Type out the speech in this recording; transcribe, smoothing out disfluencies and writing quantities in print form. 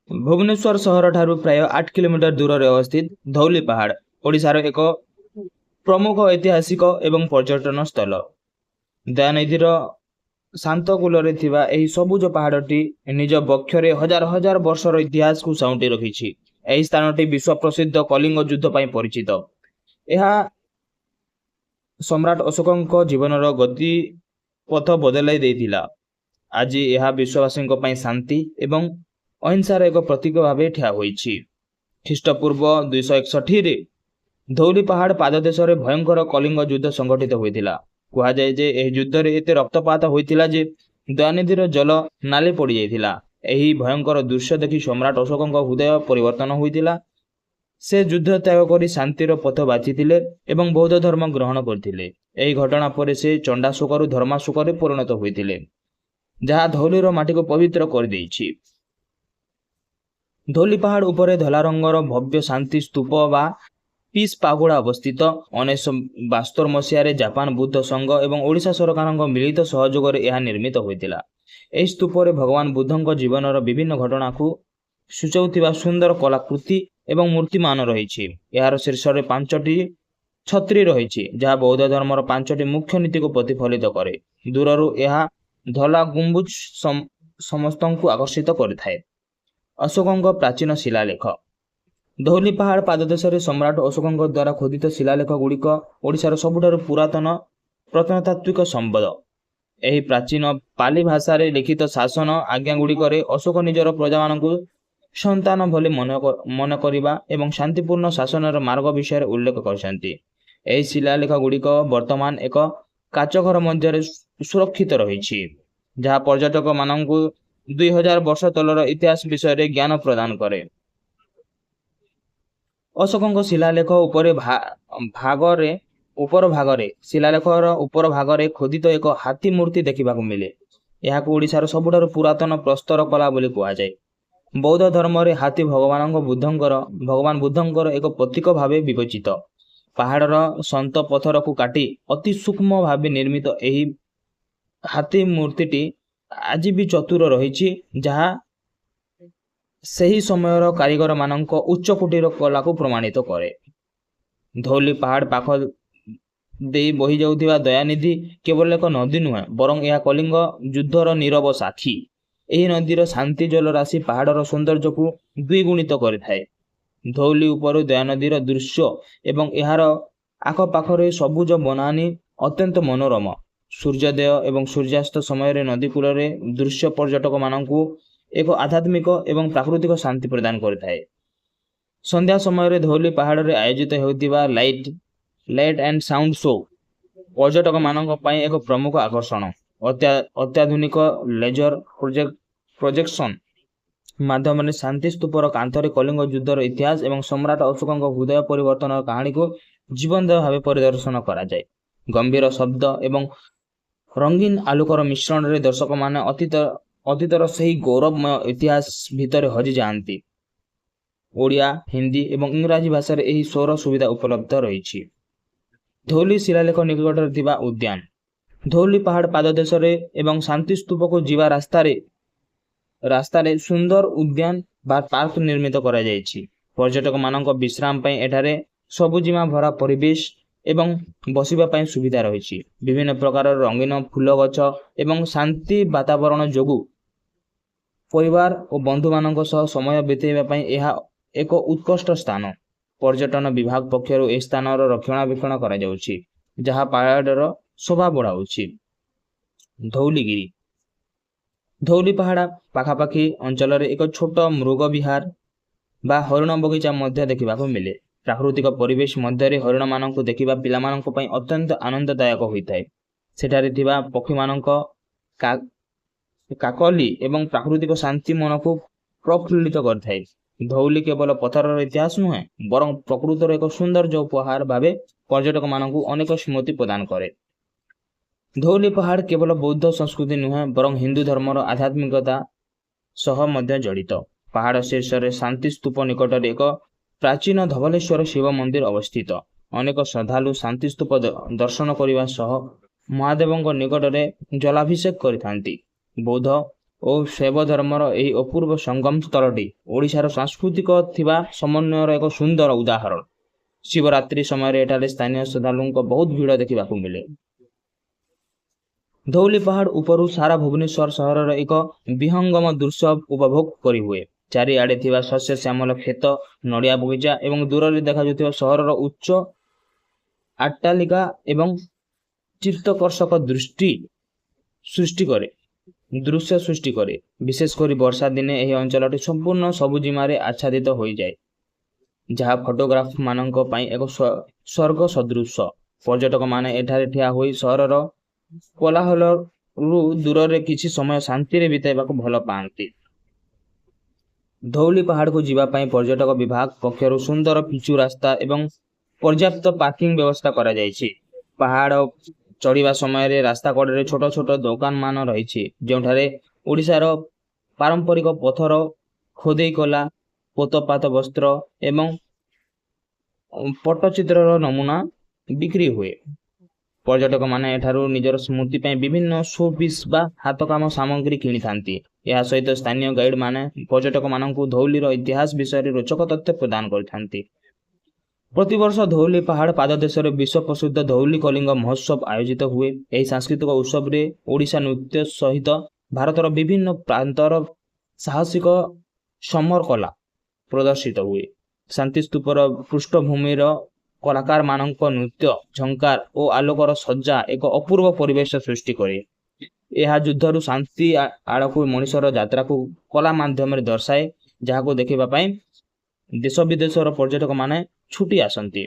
भुवनेश्वर सहर ठारू प्राय 8 किलोमीटर दूर में अवस्थित धौली पहाड़ ओडिशार एक प्रमुख ऐतिहासिक एवं पर्यटन स्थल। दयानदीर शांत कूल सबुज पहाड़ी निज बक्षरे हजार हजार वर्षर इतिहास को साउंटी रखी। स्थानटी विश्व प्रसिद्ध कलिंग युद्ध पर परिचित। यह सम्राट अशोक जीवन गति पथ बदलाई देथिला। आज यह विश्ववासी शांति एवं अहिंसार एक प्रतीक भाव ठिया होइछि। ख्रीष्टपूर्व 261 धौली पहाड़ पाददेश भयंकर कलिंग युद्ध संगठित होइथिला। कहा जाए जे एही युद्ध रे एते रक्तपात होइथिला जे दयानिधिर जल नाली पड़ी जाइथिला। एही भयंकर दृश्य देखि सम्राट अशोक हृदय परिवर्तन होइथिला। से युद्ध त्याग करी शांतिर पथ बाछिथिले एवं बौद्ध धर्म ग्रहण करथिले। एही घटना पर से चंडाशोकरु धर्माशोकरे परिणत होइथिले, जहा धौलीर माटी को पवित्र कर देइछि। धौली पहाड़ उपरे धला रंगर भव्य शांति स्तूप बा पीस पागोड़ा अवस्थित। 1972 मसीह जापान बुद्ध संघ एवं ओडिशा सरकार मिलित सहयोग यह निर्मित होइतिला। एही स्तूप भगवान बुद्धଙ୍କ जीवनर विभिन्न घटना को सूचाउथिबा सुंदर कलाकृति एवं मूर्तिमान रही। यार शीर्ष 5टी छत्री रही, जहाँ बौद्ध धर्मर 5टी मुख्य नीति को प्रतिफलित करे। दूररू यह धला गुंबुज समस्त को आकर्षित करिथाए। अशोकों प्राचीन शिलालेख। धौली पहाड़ पाददेश सम्राट अशोकों द्वारा खोदित शिलालेख गुड़िक ओडिशार सबुठारु पुरातन प्रत्नतात्विक संपद। यही प्राचीन पाली भाषा रे लिखित शासन आज्ञा गुड़िक अशोक निजर प्रजा मानकु संतान भली मन करिबा एवं शांतिपूर्ण शासनर मार्ग विषय उल्लेख करछन्ति। एही शिलालेख गुड़िक वर्तमान एक काचघर मध्य सुरक्षित रही, जहाँ पर्यटक मानकु 2000 वर्ष तलर इतिहास विषय ज्ञान प्रदान करे। अशोकों शिलालेख उपर भागरे शिलालेखर उपर भागरे खोदित एक हाथी मूर्ति देखा मिले। यह ओडिशार सबुठारु पुरातन प्रस्तर कला बोली कहुए। बौद्ध धर्म रे हाथी भगवान बुद्धंकर एक प्रतीक भाव विवेचित। पहाड़र संत पथर को काटी अति सूक्ष्म भाव निर्मित एही हाथी मूर्तिटी आज भी चतुर रही, जहाँ सही समयर कारीगर मानक उच्च कोटीर कला को प्रमाणित करे। धौली पहाड़ पाख दे बही जाउथिबा दयानिधि केवल एक नदी नुहे, बरं यह कलिंग युद्धर नीरव साक्षी। एही नदीर शांति जल राशि पहाड़र सौंदर्य को द्विगुणित करिथाए। धौली उपर दयानदीर दृश्य एवं यार आखपाखरे सबुज बनानी अत्यंत मनोरम। सूर्योदय एवं सूर्यास्त समय नदी कूल दृश्य पर्यटक मानकु एक आध्यात्मिक एवं प्राकृतिक शांति प्रदान करथाए। संध्या समय धौली पहाड़ रे आयोजित होतिबा लाइट एंड साउंड शो पर्यटक मानक पई एक प्रमुख आकर्षण। अत्याधुनिक लेजर प्रोजेक्शन माध्यम शांति स्तूपर कांथरे कलिंग युद्धर इतिहास एवं सम्राट अशोक हृदय परिवर्तन कहानी को जीवंत भाव परिदर्शन करा जाए। गंभीर शब्द एवं रंगीन आलोकर मिश्रण रे दर्शक माने अतीतर सही गौरवमय इतिहास भितर हजि जाती। ओडिया, हिंदी एवं इंग्राजी भाषा रे एही शोर सुविधा उपलब्ध रही। धौली शिलालेख निकटरे थिबा उद्यान। धौली पहाड़ पाददेश एवं शांति स्तूप को जीवा रास्ता रे सुंदर उद्यान बा पार्क निर्मित करा जायछि। पर्यटक मानक विश्राम पई एठारे सबुजिमा भरा परिवेश एवं बसिबा पई सुविधा रही। विभिन्न प्रकार रंगीन फूल गछ एवं शांति वातावरण जोगु परिवार और बंधु मानक सह समय बिताइबा पई यह एक उत्कृष्ट स्थान। पर्यटन विभाग पक्षरु ए स्थानर रक्षणाबेक्षण करा जाउछि, जहा पहाड़र शोभा बढ़ाउछि। धौलीगिरी। धौली पहाड़ पाखापाखि अंचल एक छोट मृग विहार बा हरिण बगीचा मध्य देखा मिले। प्राकृतिक परिवेश मध्य हरिण मान देखा पिला अत्यंत आनंददायक होता है। सेठारे थिबा पक्षी मानक काकली एवं प्राकृतिक शांति मन को प्रफुल्लित करथाय। धौली केवल पथर इतिहास नुहे, बरं प्रकृतर एक सौंदर्य उपहार भावे पर्यटक मानक अनेक स्मृति प्रदान करे। धौली पहाड़ केवल बौद्ध संस्कृति नुहे, बरं हिंदू धर्मर आध्यात्मिकता सह मध्य जड़ित। पहाड़ शीर्ष शांति स्तूप निकट एक प्राचीन धवलेश्वर शिव मंदिर अवस्थित। अनेक श्रद्धालु शांति स्तूप दर्शन करने सह महादेव निकट में जलाभिषेक करिथांती। बौद्ध ଓ ଶୈବ ଧର୍ମର ଏହି ଅପୂର୍ବ ସଙ୍ଗମ ସ୍ଥଳଟି ଓଡ଼ିଶାର ସାଂସ୍କୃତିକ ଥିବା ସମନ୍ୱୟର ଏକ ସୁନ୍ଦର ଉଦାହରଣ। ଶିବରାତ୍ରି ସମୟରେ ଏଠାରେ ସ୍ଥାନୀୟ ଶ୍ରଦ୍ଧାଳୁଙ୍କ ବହୁତ ଭିଡ଼ ଦେଖିବାକୁ ମିଳେ। ଧଉଳି ପାହାଡ଼ ଉପରୁ ସାରା ଭୁବନେଶ୍ୱର ସହରର ଏକ ବିହଙ୍ଗମ ଦୃଶ୍ୟ ଉପଭୋଗ କରିହୁଏ। ଚାରିଆଡ଼େ ଥିବା ଶସ୍ୟ ଶ୍ୟାମଳ କ୍ଷେତ, ନଡ଼ିଆ ବଗିଚା ଏବଂ ଦୂରରେ ଦେଖାଯାଉଥିବା ସହରର ଉଚ୍ଚ ଅଟ୍ଟାଳିକା ଏବଂ ଚିତ୍ତାକର୍ଷକ ଦୃଶ୍ୟ ସୃଷ୍ଟି କରେ। ବିଶେଷ କରି ବର୍ଷା ଦିନେ ଏହି ଅଞ୍ଚଳଟି ସମ୍ପୂର୍ଣ୍ଣ ସବୁଜିମାରେ ଆଚ୍ଛାଦିତ ହୋଇଯାଏ, ଯାହା ଫଟୋଗ୍ରାଫରମାନଙ୍କ ପାଇଁ ଏକ ସ୍ୱର୍ଗ ସଦୃଶ। ପର୍ଯ୍ୟଟକମାନେ ଏଠାରେ ଠିଆ ହୋଇ ସହରର କୋଳାହଳରୁ ଦୂରରେ କିଛି ସମୟ ଶାନ୍ତିରେ ବିତାଇବାକୁ ଭଲ ପାଆନ୍ତି। ଧଉଳି ପାହାଡ଼କୁ ଯିବା ପାଇଁ ପର୍ଯ୍ୟଟକ ବିଭାଗ ପକ୍ଷରୁ ସୁନ୍ଦର ପିଚୁ ରାସ୍ତା ଏବଂ ପର୍ଯ୍ୟାପ୍ତ ପାର୍କିଂ ବ୍ୟବସ୍ଥା କରାଯାଇଛି। ପାହାଡ଼ ଚଢ଼ିବା ସମୟରେ ରାସ୍ତା କଡ଼ରେ ଛୋଟ ଛୋଟ ଦୋକାନମାନ ରହିଛି, ଯେଉଁଠାରେ ଓଡ଼ିଶାର ପାରମ୍ପରିକ ପଥର ଖୋଦେଇ କଲା, ପୋତପାତ ବସ୍ତ୍ର ଏବଂ ପଟ୍ଟଚିତ୍ରର ନମୁନା ବିକ୍ରି ହୁଏ। ପର୍ଯ୍ୟଟକମାନେ ଏଠାରୁ ନିଜର ସ୍ମୃତି ପାଇଁ ବିଭିନ୍ନ ଶୋପିସ୍ ବା ହାତକାମ ସାମଗ୍ରୀ କିଣିଥାନ୍ତି। ଏହା ସହିତ ସ୍ଥାନୀୟ ଗାଇଡ୍ମାନେ ପର୍ଯ୍ୟଟକମାନଙ୍କୁ ଧଉଳିର ଇତିହାସ ବିଷୟରେ ରୋଚକ ତଥ୍ୟ ପ୍ରଦାନ କରିଥାନ୍ତି। ପ୍ରତିବର୍ଷ ଧଉଳି ପାହାଡ଼ ପାଦଦେଶରେ ବିଶ୍ୱ ପ୍ରସିଦ୍ଧ ଧଉଳି କଳିଙ୍ଗ ମହୋତ୍ସବ ଆୟୋଜିତ ହୁଏ। ଏହି ସାଂସ୍କୃତିକ ଉତ୍ସବରେ ଓଡ଼ିଶା ନୃତ୍ୟ ସହିତ ଭାରତର ବିଭିନ୍ନ ପ୍ରାନ୍ତର ସାହସିକ ସମର କଳା ପ୍ରଦର୍ଶିତ ହୁଏ। ଶାନ୍ତିସ୍ତୂପର ପୃଷ୍ଠଭୂମିର କଳାକାରମାନଙ୍କ ନୃତ୍ୟ, ଝଙ୍କାର ଓ ଆଲୋକର ସଜ୍ଜା ଏକ ଅପୂର୍ବ ପରିବେଶ ସୃଷ୍ଟି କରେ। ଏହା ଯୁଦ୍ଧରୁ ଶାନ୍ତି ଆଡ଼କୁ ମଣିଷର ଯାତ୍ରାକୁ କଳା ମାଧ୍ୟମରେ ଦର୍ଶାଏ, ଯାହାକୁ ଦେଖିବା ପାଇଁ ଦେଶ ବିଦେଶର ପର୍ଯ୍ୟଟକମାନେ ଛୁଟି ଆସନ୍ତି।